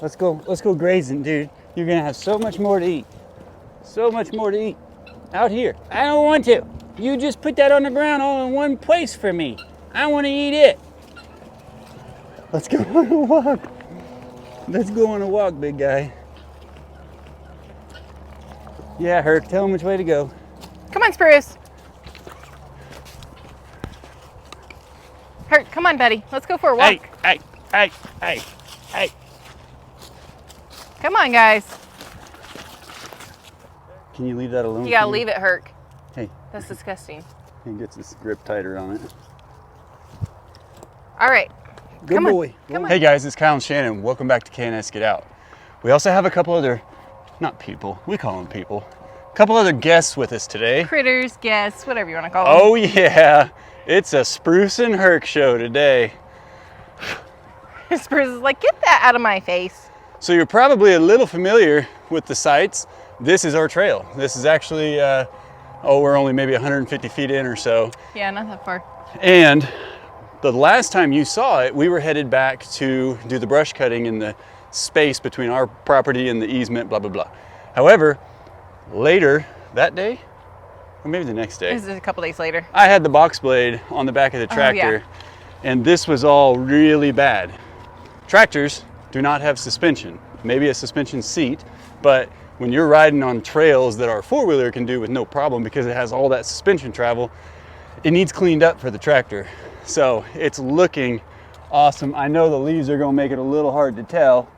Let's go grazing, dude. You're gonna have so much more to eat. So much more to eat. Out here. I don't want to. You just put that on the ground all in one place for me. I want to eat it. Let's go on a walk. Let's go on a walk, big guy. Yeah, Herc, tell him which way to go. Come on, Spruce. Herc, come on, buddy. Let's go for a walk. Hey. Come on, guys. Can you leave that alone? You gotta leave it, Herc. Hey. That's disgusting. He gets this grip tighter on it. All right. Good Come boy. Come on. Hey guys, it's Kyle and Shannon. Welcome back to K&S Get Out. We also have a couple other, not people, we call them people. A couple other guests with us today. Critters, guests, whatever you want to call them. Oh yeah, it's a Spruce and Herc show today. Spruce is like, get that out of my face. So you're probably a little familiar with the sites. This is our trail. This is actually, we're only maybe 150 feet in or so. Yeah, not that far. And the last time you saw it, we were headed back to do the brush cutting in the space between our property and the easement, blah, blah, blah. However, later that day, or maybe the next day. This is a couple days later. I had the box blade on the back of the tractor, and this was all really bad. Tractors do not have suspension, maybe a suspension seat, but when you're riding on trails that our four-wheeler can do with no problem because it has all that suspension travel, it needs cleaned up for the tractor. So it's looking awesome. I know the leaves are gonna make it a little hard to tell.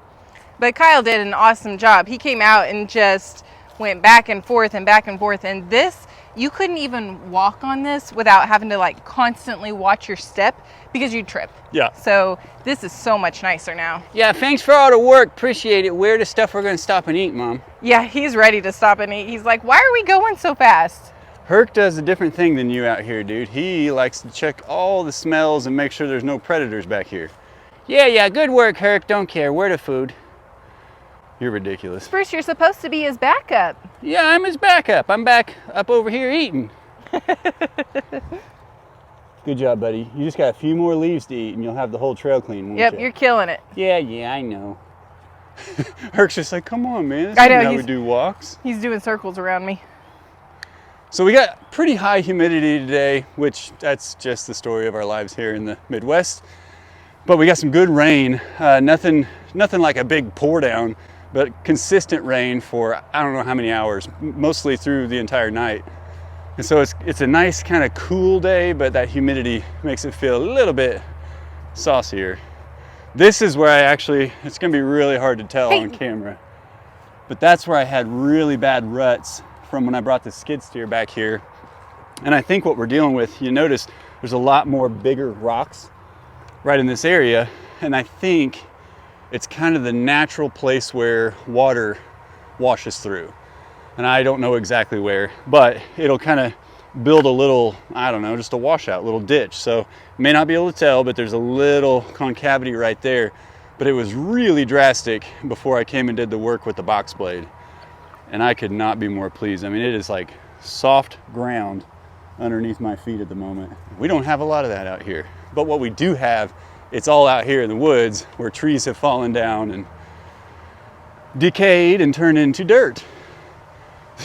But Kyle did an awesome job. He came out and just went back and forth and back and forth. And this, you couldn't even walk on this without having to like constantly watch your step because you'd trip. Yeah. So this is so much nicer now. Yeah, thanks for all the work. Appreciate it. Where the stuff we're gonna stop and eat, Mom? Yeah, he's ready to stop and eat. He's like, why are we going so fast? Herc does a different thing than you out here, dude. He likes to check all the smells and make sure there's no predators back here. Yeah, good work, Herc. Don't care. Where the food? You're ridiculous. Spruce, you're supposed to be his backup. Yeah, I'm his backup. I'm back up over here eating. Good job, buddy. You just got a few more leaves to eat and you'll have the whole trail clean, won't Yep, you? you're killing it. Yeah, I know. Herc's just like, come on, man. This I know, isn't how we do walks. He's doing circles around me. So we got pretty high humidity today, which that's just the story of our lives here in the Midwest. But we got some good rain. Nothing like a big pour down, but consistent rain for I don't know how many hours, mostly through the entire night. And so it's a nice kind of cool day, but that humidity makes it feel a little bit saucier. This is where it's gonna be really hard to tell on camera, but that's where I had really bad ruts from when I brought the skid steer back here. And I think what we're dealing with, you notice there's a lot more bigger rocks right in this area. And I think it's kind of the natural place where water washes through. And I don't know exactly where, but it'll kind of build a little, I don't know, just a washout, little ditch. So you may not be able to tell, but there's a little concavity right there. But it was really drastic before I came and did the work with the box blade. And I could not be more pleased. I mean, it is like soft ground underneath my feet at the moment. We don't have a lot of that out here. But what we do have, it's all out here in the woods where trees have fallen down and decayed and turned into dirt.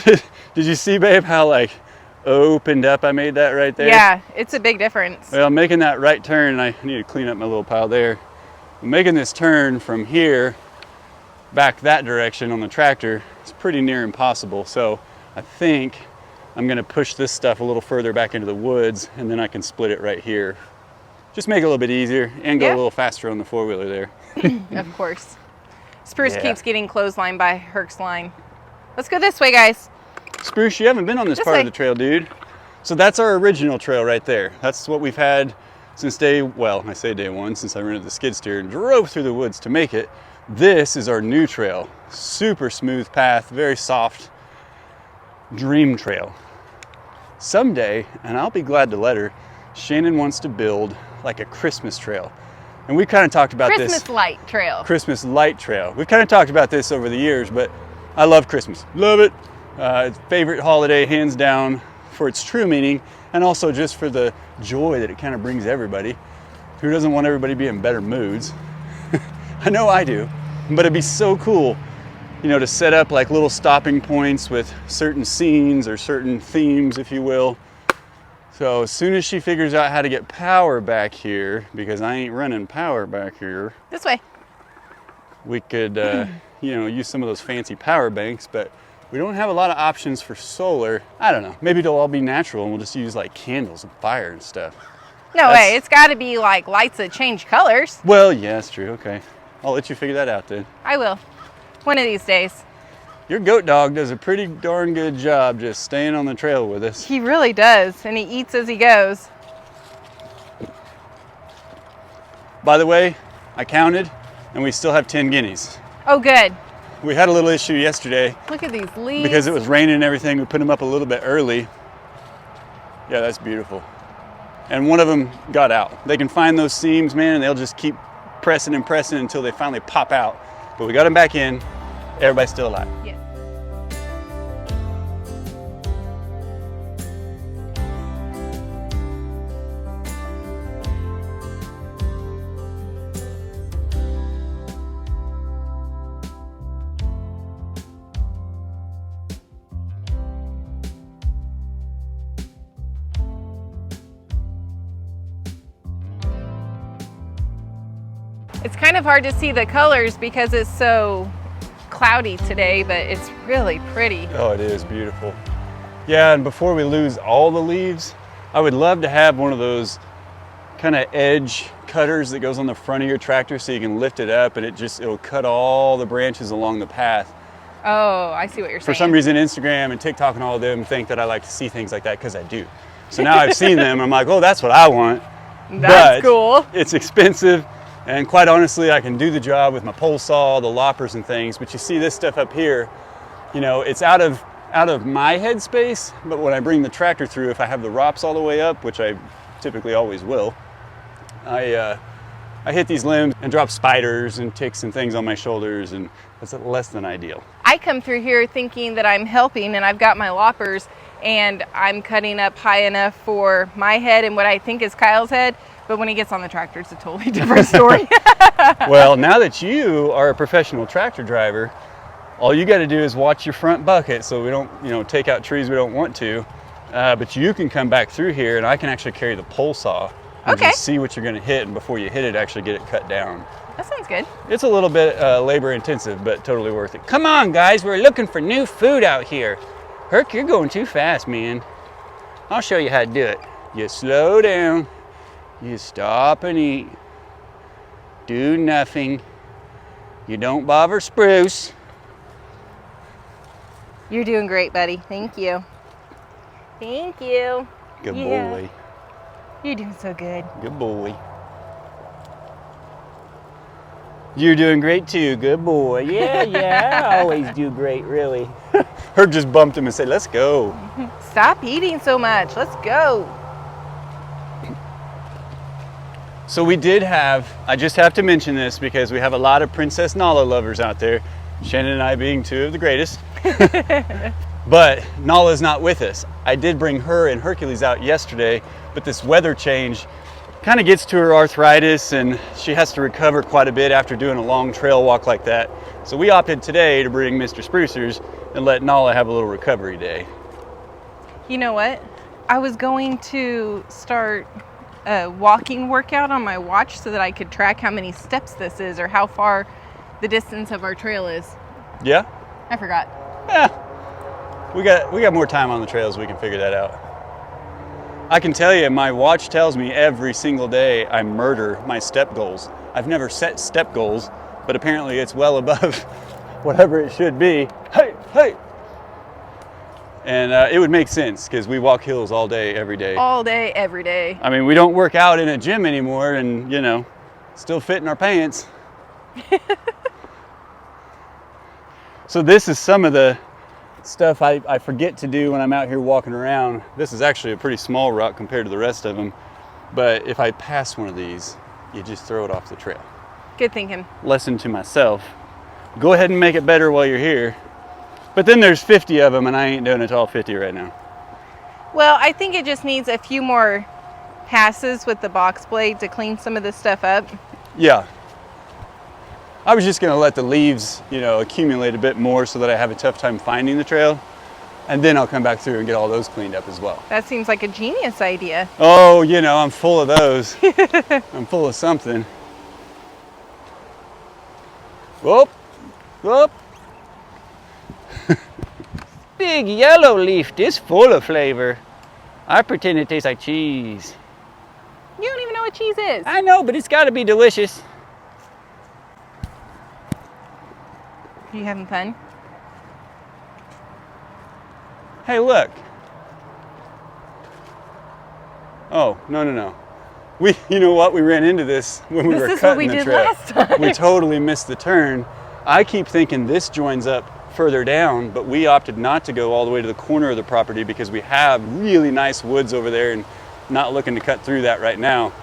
Did you see, babe, how like opened up I made that right there? Yeah, it's a big difference. Well, making that right turn, I need to clean up my little pile there. I'm making this turn from here back that direction on the tractor, it's pretty near impossible. So I think I'm gonna push this stuff a little further back into the woods and then I can split it right here. Just make it a little bit easier and go a little faster on the four-wheeler there. Of course. Spruce keeps getting clotheslined by Herc's line. Let's go this way, guys. Spruce, you haven't been on this part of the trail, dude. So that's our original trail right there. That's what we've had since I say day one, since I rented the skid steer and drove through the woods to make it. This is our new trail. Super smooth path, very soft, dream trail. Someday, and I'll be glad to let her, Shannon wants to build like a Christmas trail. And we kind of talked about this. Christmas light trail. Christmas light trail. We've kind of talked about this over the years, but I love Christmas. Love it. It's favorite holiday, hands down, for its true meaning, and also just for the joy that it kind of brings everybody. Who doesn't want everybody to be in better moods? I know I do. But it'd be so cool, you know, to set up like little stopping points with certain scenes or certain themes, if you will. So as soon as she figures out how to get power back here, because I ain't running power back here. This way. We could, you know, use some of those fancy power banks, but we don't have a lot of options for solar. I don't know, maybe it'll all be natural and we'll just use like candles and fire and stuff. No way, it's gotta be like lights that change colors. Well, yeah, that's true, okay. I'll let you figure that out then. I will, one of these days. Your goat dog does a pretty darn good job just staying on the trail with us. He really does, and he eats as he goes. By the way, I counted, and we still have 10 guineas. Oh, good. We had a little issue yesterday. Look at these leaves. Because it was raining and everything, we put them up a little bit early. Yeah, that's beautiful. And one of them got out. They can find those seams, man, and they'll just keep pressing and pressing until they finally pop out. But we got them back in. Everybody's still alive. Yeah. It's kind of hard to see the colors because it's so cloudy today, but it's really pretty. Oh, it is beautiful. Yeah, and before we lose all the leaves, I would love to have one of those kind of edge cutters that goes on the front of your tractor so you can lift it up and it'll cut all the branches along the path. Oh, I see what you're saying. For some reason, Instagram and TikTok and all of them think that I like to see things like that because I do. So now I've seen them, I'm like, oh, that's what I want. That's cool. It's expensive. And quite honestly, I can do the job with my pole saw, the loppers and things, but you see this stuff up here, you know, it's out of my headspace, but when I bring the tractor through, if I have the ROPS all the way up, which I typically always will, I hit these limbs and drop spiders and ticks and things on my shoulders, and that's less than ideal. I come through here thinking that I'm helping and I've got my loppers and I'm cutting up high enough for my head and what I think is Kyle's head. But when he gets on the tractor, it's a totally different story. Well, now that you are a professional tractor driver, all you got to do is watch your front bucket so we don't, you know, take out trees we don't want to. But you can come back through here and I can actually carry the pole saw and just see what you're going to hit, and before you hit it, actually get it cut down. That sounds good. It's a little bit labor intensive, but totally worth it. Come on, guys, we're looking for new food out here. Herc, you're going too fast, man. I'll show you how to do it. You slow down. You stop and eat. Do nothing. You don't bother Spruce. You're doing great, buddy. Thank you. Thank you. Good boy. You're doing so good. Good boy. You're doing great too. Good boy. Yeah, I always do great, really. Herc just bumped him and said, let's go. Stop eating so much. Let's go. So we did have, I just have to mention this because we have a lot of Princess Nala lovers out there, Shannon and I being two of the greatest. But Nala's not with us. I did bring her and Hercules out yesterday, but this weather change kind of gets to her arthritis and she has to recover quite a bit after doing a long trail walk like that. So we opted today to bring Mr. Sprucers and let Nala have a little recovery day. You know what? I was going to start a walking workout on my watch so that I could track how many steps this is or how far the distance of our trail is. Yeah? I forgot. Yeah. We got more time on the trails, we can figure that out. I can tell you, my watch tells me every single day I murder my step goals. I've never set step goals, but apparently it's well above whatever it should be. Hey, hey! And it would make sense because we walk hills all day, every day. All day, every day. I mean, we don't work out in a gym anymore and, you know, still fit in our pants. So this is some of the stuff I forget to do when I'm out here walking around. This is actually a pretty small rock compared to the rest of them. But if I pass one of these, you just throw it off the trail. Good thinking. Lesson to myself. Go ahead and make it better while you're here. But then there's 50 of them and I ain't doing it to all 50 right now. Well, I think it just needs a few more passes with the box blade to clean some of this stuff up. Yeah. I was just gonna let the leaves, you know, accumulate a bit more so that I have a tough time finding the trail. And then I'll come back through and get all those cleaned up as well. That seems like a genius idea. Oh, you know, I'm full of those. I'm full of something. Whoop, whoop. Big yellow leaf, this full of flavor. I pretend it tastes like cheese. You don't even know what cheese is. I know, but it's gotta be delicious. You having fun? Hey, look. Oh, no. You know what? We ran into this when we were cutting the trail. This is what we did last time. We totally missed the turn. I keep thinking this joins up further down, but we opted not to go all the way to the corner of the property because we have really nice woods over there and not looking to cut through that right now.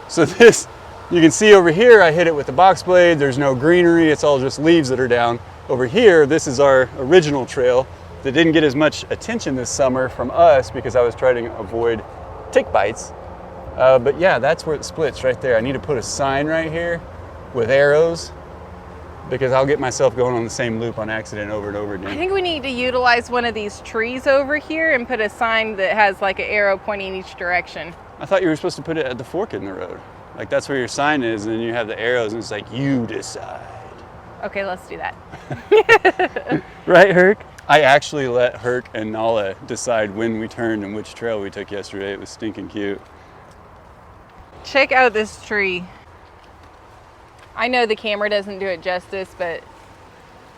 So this, you can see over here, I hit it with the box blade. There's no greenery. It's all just leaves that are down. Over here, this is our original trail that didn't get as much attention this summer from us because I was trying to avoid tick bites. But yeah, that's where it splits right there. I need to put a sign right here with arrows because I'll get myself going on the same loop on accident over and over again. I think we need to utilize one of these trees over here and put a sign that has like an arrow pointing each direction. I thought you were supposed to put it at the fork in the road. Like that's where your sign is and then you have the arrows and it's like, you decide. Okay, let's do that. Right, Herc? I actually let Herc and Nala decide when we turned and which trail we took yesterday. It was stinking cute. Check out this tree. I know the camera doesn't do it justice, but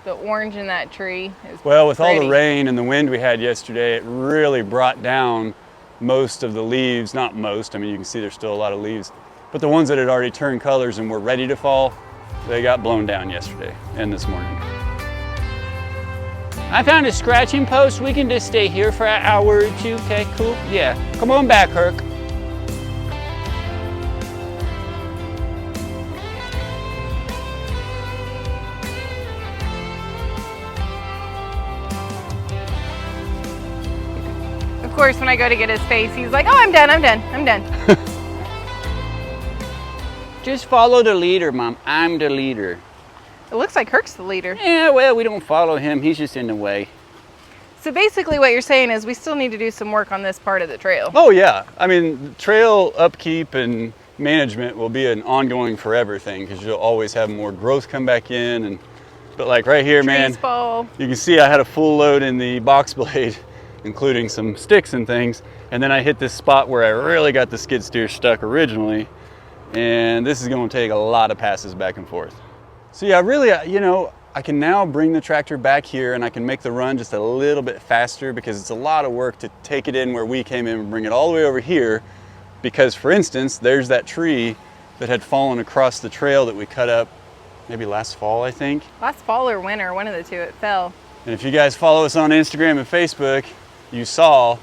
the orange in that tree is Well, with pretty. all the rain and the wind we had yesterday, it really brought down most of the leaves. Not most, I mean, you can see there's still a lot of leaves. But the ones that had already turned colors and were ready to fall, they got blown down yesterday and this morning. I found a scratching post. We can just stay here for an hour or two. Okay, cool. Yeah. Come on back, Herc. Of course, when I go to get his face, he's like, oh, I'm done. Just follow the leader, Mom. I'm the leader. It looks like Herc's the leader. Yeah, well, we don't follow him. He's just in the way. So basically what you're saying is we still need to do some work on this part of the trail. Oh yeah, I mean, trail upkeep and management will be an ongoing forever thing because you'll always have more growth come back in. But like right here, man, Trees fall. you can see I had a full load in the box blade, including some sticks and things. And then I hit this spot where I really got the skid steer stuck originally. And this is going to take a lot of passes back and forth. So yeah, really, you know, I can now bring the tractor back here and I can make the run just a little bit faster because it's a lot of work to take it in where we came in and bring it all the way over here. Because for instance, there's that tree that had fallen across the trail that we cut up maybe last fall, I think. Last fall or winter, one of the two, it fell. And if you guys follow us on Instagram and Facebook, you saw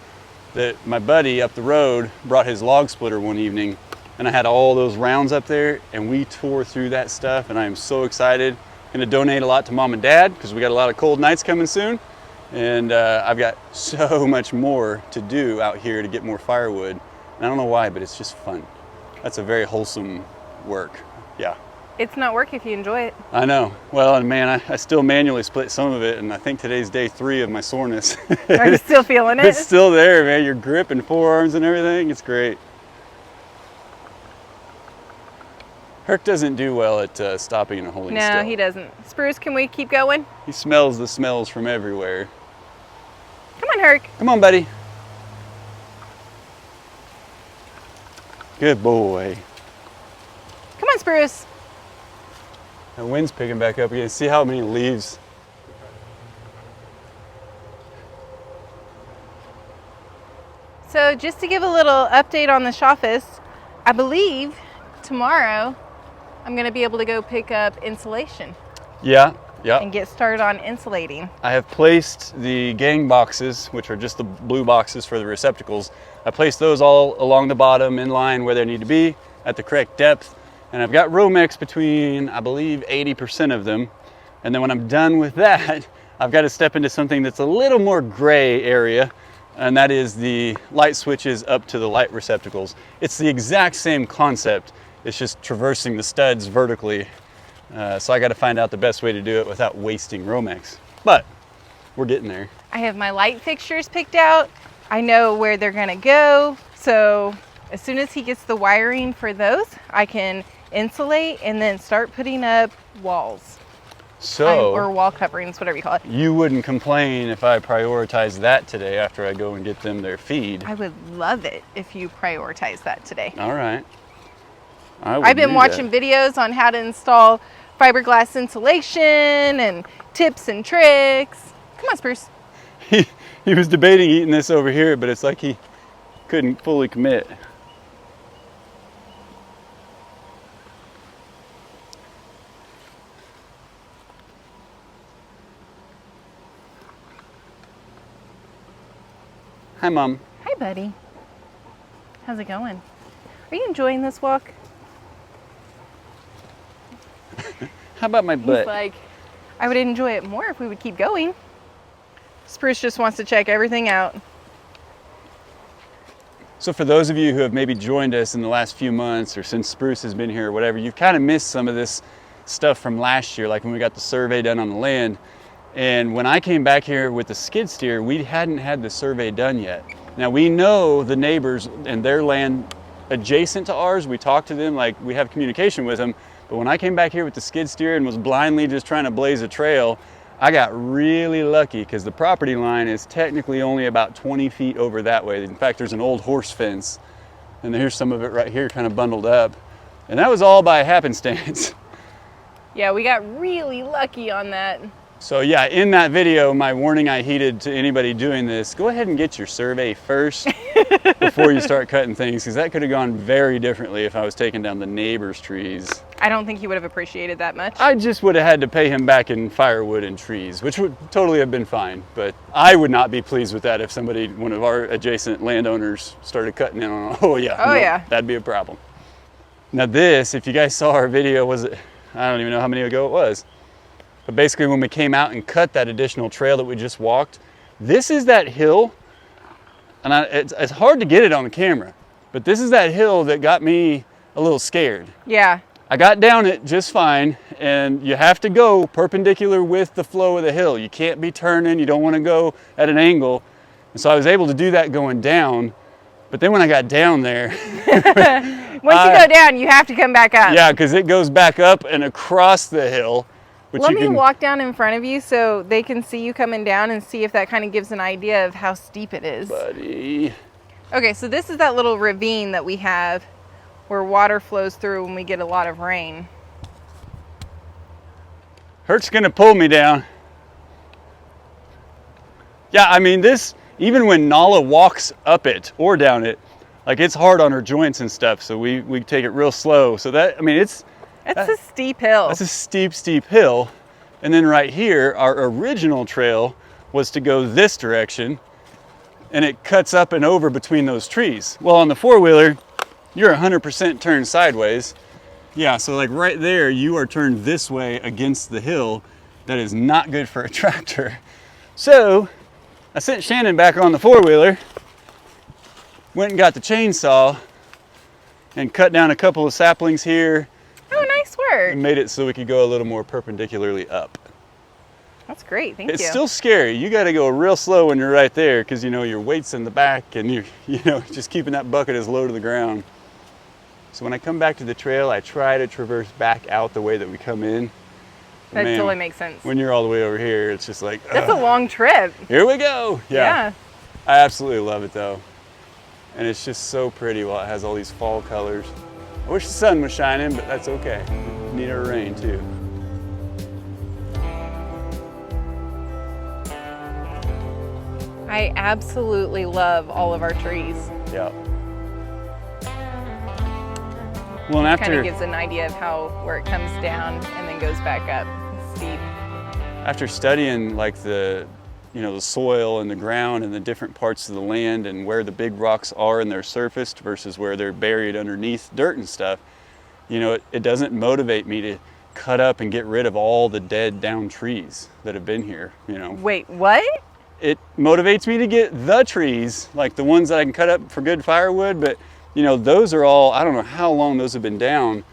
that my buddy up the road brought his log splitter one evening and I had all those rounds up there and we tore through that stuff and I am so excited. Gonna donate a lot to Mom and Dad because we got a lot of cold nights coming soon. And I've got so much more to do out here to get more firewood. And I don't know why, but it's just fun. That's a very wholesome work, yeah. It's not work if you enjoy it. I know. Well, and man, I still manually split some of it and I think today's day 3 of my soreness. Are you still feeling it? It's still there, man. Your grip and forearms and everything, it's great. Herc doesn't do well at stopping and holding still. No, he doesn't. Spruce, can we keep going? He smells the smells from everywhere. Come on, Herc. Come on, buddy. Good boy. Come on, Spruce. The wind's picking back up again. See how many leaves. So just to give a little update on the Shoffice, I believe tomorrow I'm going to be able to go pick up insulation Yeah. and get started on insulating. I have placed the gang boxes, which are just the blue boxes for the receptacles. I placed those all along the bottom in line where they need to be at the correct depth. And I've got Romex between, I believe, 80% of them. And then when I'm done with that, I've got to step into something that's a little more gray area. And that is the light switches up to the light receptacles. It's the exact same concept. It's just traversing the studs vertically. So I got to find out the best way to do it without wasting Romex. But we're getting there. I have my light fixtures picked out. I know where they're gonna go. So as soon as he gets the wiring for those, I can insulate and then start putting up walls. Or wall coverings, whatever you call it. You wouldn't complain if I prioritize that today after I go and get them their feed. I would love it if you prioritize that today. All right. I've been watching videos on how to install fiberglass insulation and tips and tricks. Come on, Spruce. He was debating eating this over here, but it's like he couldn't fully commit. Hi, Mom. Hi, buddy. How's it going? Are you enjoying this walk? How about my butt? He's like, I would enjoy it more if we would keep going. Spruce just wants to check everything out. So for those of you who have maybe joined us in the last few months or since Spruce has been here or whatever, you've kind of missed some of this stuff from last year, like when we got the survey done on the land. And when I came back here with the skid steer, we hadn't had the survey done yet. Now we know the neighbors and their land adjacent to ours. We talked to them, like we have communication with them. But when I came back here with the skid steer and was blindly just trying to blaze a trail, I got really lucky because the property line is technically only about 20 feet over that way. In fact, there's an old horse fence, and here's some of it right here kind of bundled up. And that was all by happenstance. Yeah, we got really lucky on that. So yeah, in that video, my warning I heeded to anybody doing this, go ahead and get your survey first before you start cutting things, because that could have gone very differently if I was taking down the neighbor's trees. I don't think he would have appreciated that much. I just would have had to pay him back in firewood and trees, which would totally have been fine. But I would not be pleased with that if somebody, one of our adjacent landowners, started cutting in on, yeah, that'd be a problem. Now this, if you guys saw our video, I don't even know how many ago it was. But basically when we came out and cut that additional trail that we just walked, this is that hill, and it's hard to get it on the camera, but this is that hill that got me a little scared. Yeah. I got down it just fine, and you have to go perpendicular with the flow of the hill. You can't be turning, you don't want to go at an angle. And so I was able to do that going down, but then when I got down there... Once you go down, you have to come back up. Yeah, because it goes back up and across the hill. Let me walk down in front of you so they can see you coming down and see if that kind of gives an idea of how steep it is. Buddy. Okay, so this is that little ravine that we have where water flows through when we get a lot of rain. Hert's gonna pull me down. Yeah, I mean this, even when Nala walks up it or down it, like it's hard on her joints and stuff, so we take it real slow. So that, I mean, it's a steep hill. That's a steep, steep hill. And then right here, our original trail was to go this direction, and it cuts up and over between those trees. Well, on the four-wheeler, you're 100% turned sideways. Yeah, so like right there, you are turned this way against the hill. That is not good for a tractor. So I sent Shannon back on the four-wheeler, went and got the chainsaw, and cut down a couple of saplings here. Oh, nice work. And made it so we could go a little more perpendicularly up. That's great, thank you. It's still scary. You got to go real slow when you're right there because, you know, your weight's in the back and you're, just keeping that bucket as low to the ground. So when I come back to the trail, I try to traverse back out the way that we come in. That totally makes sense. When you're all the way over here, it's just like, that's a long trip. Here we go. Yeah. I absolutely love it though. And it's just so pretty while it has all these fall colors. I wish the sun was shining, but that's okay. Need our rain too. I absolutely love all of our trees. Yeah. Well, and after, kind of gives an idea of where it comes down and then goes back up. It's steep. After studying like the soil and the ground and the different parts of the land and where the big rocks are in their surface versus where they're buried underneath dirt and stuff, it doesn't motivate me to cut up and get rid of all the dead down trees that have been here, Wait, what? It motivates me to get the trees, like the ones that I can cut up for good firewood, but those are all, I don't know how long those have been down,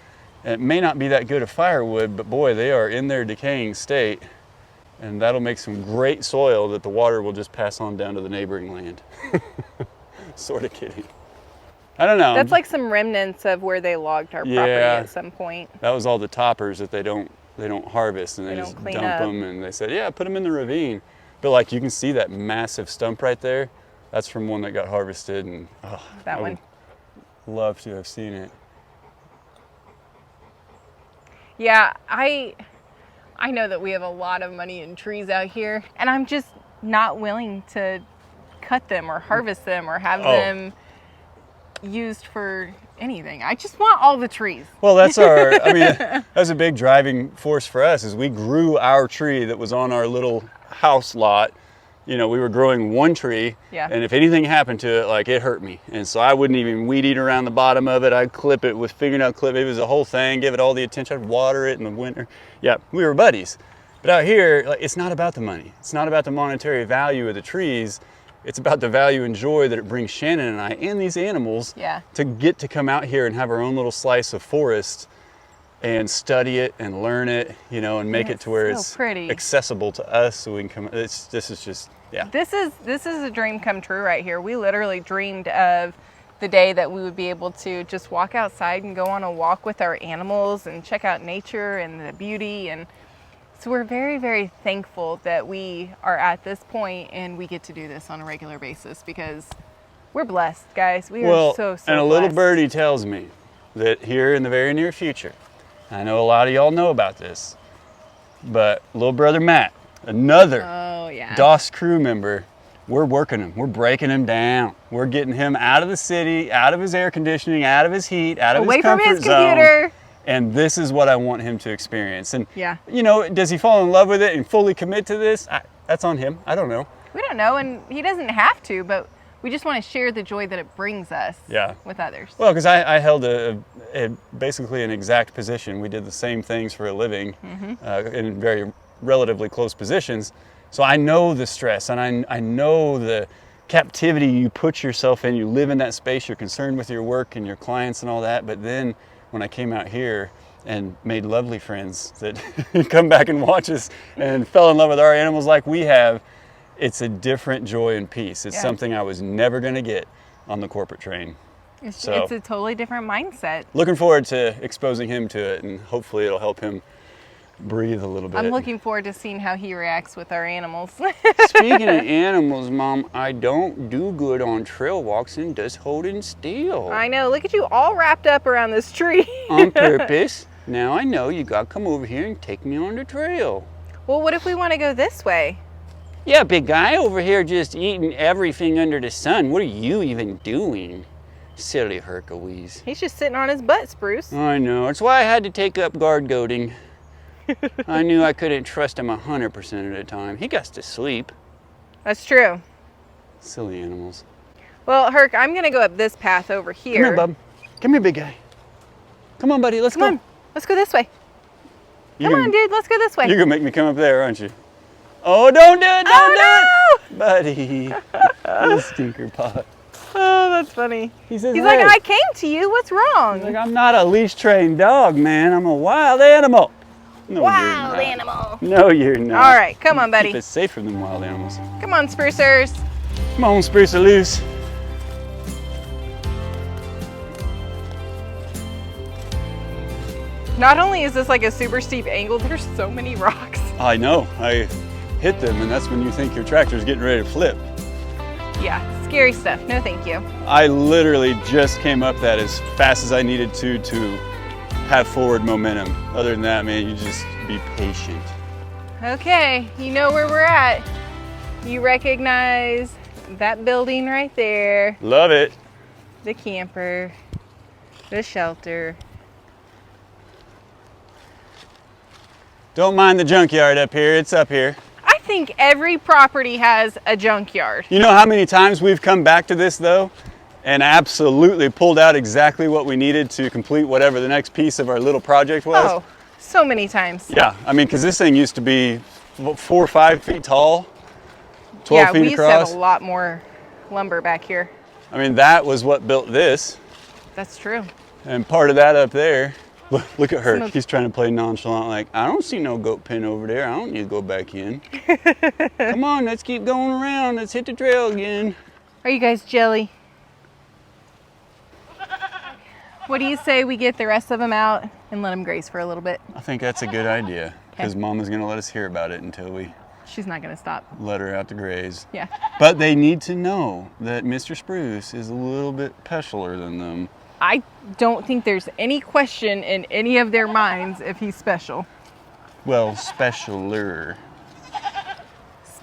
It may not be that good of firewood, but boy, they are in their decaying state. And that'll make some great soil that the water will just pass on down to the neighboring land. Sort of kidding. I don't know. That's like some remnants of where they logged our property at some point. That was all the toppers that they don't harvest, and they just dump them, and they said, yeah, put them in the ravine. But like you can see that massive stump right there. That's from one that got harvested, and that one. Would love to have seen it. Yeah, I know that we have a lot of money in trees out here, and I'm just not willing to cut them or harvest them or have them used for anything. I just want all the trees. Well, that's I mean, that's a big driving force for us is we grew our tree that was on our little house lot. You know, we were growing one tree, and if anything happened to it, like it hurt me. And so I wouldn't even weed eat around the bottom of it. I'd clip it with fingernail clip. It was a whole thing, give it all the attention. I'd water it in the winter. Yeah, we were buddies. But out here, like, it's not about the money. It's not about the monetary value of the trees. It's about the value and joy that it brings Shannon and I and these animals to get to come out here and have our own little slice of forest and study it and learn it, you know, and make it to where it's accessible to us so we can come. This is just, This is a dream come true right here. We literally dreamed of the day that we would be able to just walk outside and go on a walk with our animals and check out nature and the beauty. And so we're very, very thankful that we are at this point and we get to do this on a regular basis because we're blessed, guys. We are so and a little birdie tells me that here in the very near future, I know a lot of y'all know about this, but little brother Matt, another DOS crew member, we're working him. We're breaking him down. We're getting him out of the city, out of his air conditioning, out of his heat, out of his comfort zone. And this is what I want him to experience. And, you know, does he fall in love with it and fully commit to this? That's on him. I don't know. We don't know, and he doesn't have to, but we just want to share the joy that it brings us with others. Well, because I held basically an exact position. We did the same things for a living in very relatively close positions. So I know the stress, and I know the captivity you put yourself in. You live in that space. You're concerned with your work and your clients and all that. But then when I came out here and made lovely friends that come back and watch us and fell in love with our animals like we have, it's a different joy and peace. It's something I was never going to get on the corporate train. It's a totally different mindset. Looking forward to exposing him to it, and hopefully it'll help him breathe a little bit. I'm looking forward to seeing how he reacts with our animals. Speaking of animals, Mom, I don't do good on trail walks and just holding still. I know. Look at you all wrapped up around this tree. On purpose. Now I know you got to come over here and take me on the trail. Well, what if we want to go this way? Yeah, big guy over here just eating everything under the sun. What are you even doing? Silly Hercules. He's just sitting on his butt, Spruce. I know. It's why I had to take up guard goading. I knew I couldn't trust him 100% of the time. He got to sleep. That's true. Silly animals. Well, Herc, I'm going to go up this path over here. Come here, bub. Come here, big guy. Come on, buddy. Let's go. Come on. Let's go this way. Come on, dude. Let's go this way. You're going to make me come up there, aren't you? Oh, don't do it. Don't do it. Buddy. You stinker pot. Oh, that's funny. He's like, I came to you. What's wrong? He's like, I'm not a leash trained dog, man. I'm a wild animal. No, wild animal. No, you're not. All right, come on, buddy. Keep it safe from them wild animals. Come on, sprucers. Come on, sprucer loose. Not only is this like a super steep angle, there's so many rocks. I know. I hit them, and that's when you think your tractor's getting ready to flip. Yeah, scary stuff. No, thank you. I literally just came up that as fast as I needed to have forward momentum. Other than that, man, you just be patient. Okay, you know where we're at. You recognize that building right there. Love it. The camper, the shelter. Don't mind the junkyard up here. It's up here. I think every property has a junkyard. You know how many times we've come back to this though and absolutely pulled out exactly what we needed to complete whatever the next piece of our little project was? Oh, so many times. Yeah, I mean, because this thing used to be 4 or 5 feet tall, 12 feet across. Yeah, we used to have a lot more lumber back here. I mean, that was what built this. That's true. And part of that up there Look at her. Some of- He's trying to play nonchalant, like, I don't see no goat pen over there. I don't need to go back in. Come on, let's keep going around. Let's hit the trail again. Are you guys jelly? What do you say we get the rest of them out and let them graze for a little bit? I think that's a good idea, because Mama's going to let us hear about it until we She's not going to stop. let her out to graze. Yeah. But they need to know that Mr. Spruce is a little bit specialer than them. I don't think there's any question in any of their minds if he's special. Well, specialer.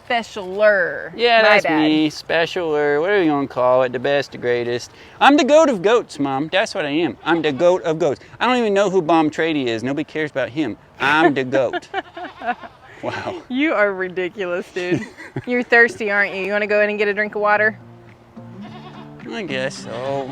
Specialer. Yeah, My that's bad. me. Special or whatever you want to call it. The best, the greatest. I'm the goat of goats, Mom. That's what I am. I'm the goat of goats. I don't even know who Bomb Trady is. Nobody cares about him. I'm the goat. Wow. You are ridiculous, dude. You're thirsty, aren't you? You want to go in and get a drink of water? I guess so.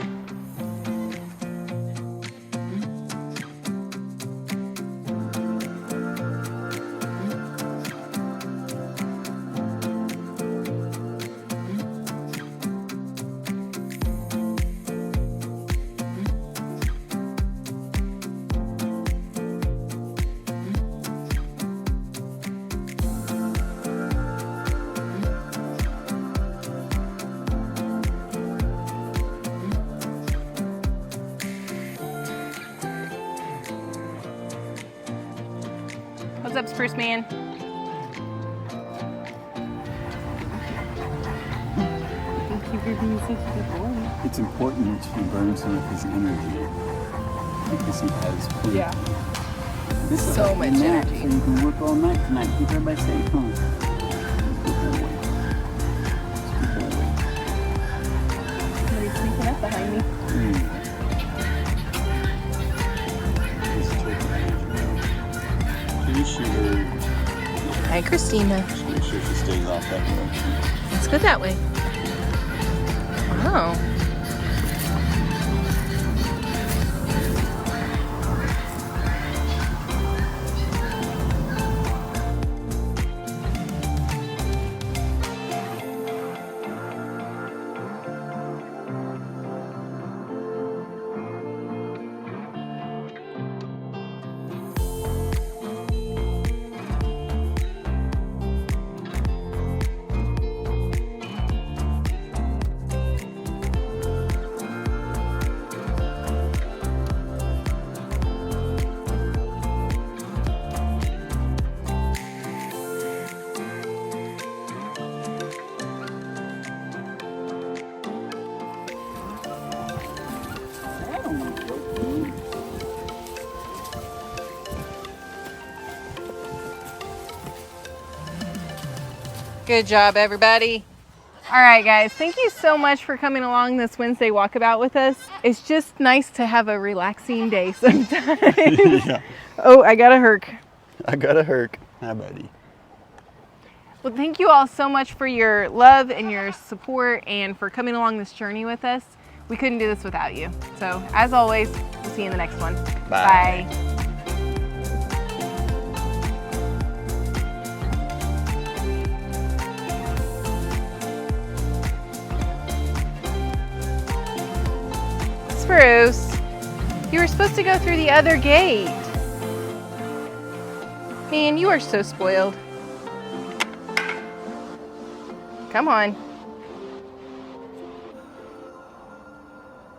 What's up, Spruce Man? Thank you for being such a good boy. It's important to burn some of his energy because he has plenty. Yeah. This is So a much nap, energy. So you can work all night tonight. Keep everybody safe, huh? Good boy. Good boy. Somebody's sneaking up behind me. This turkey. Pretty sure. Hi, Christina. Just make sure she stays off that direction. Let's go that way. Wow. Good job, everybody. All right, guys, thank you so much for coming along this Wednesday walkabout with us. It's just nice to have a relaxing day sometimes. Yeah. Oh, I got a herc. I got a herc. Hi, buddy. Well, thank you all so much for your love and your support and for coming along this journey with us. We couldn't do this without you. So, as always, we'll see you in the next one. Bye. Bye. Spruce, you were supposed to go through the other gate. Man, you are so spoiled. Come on.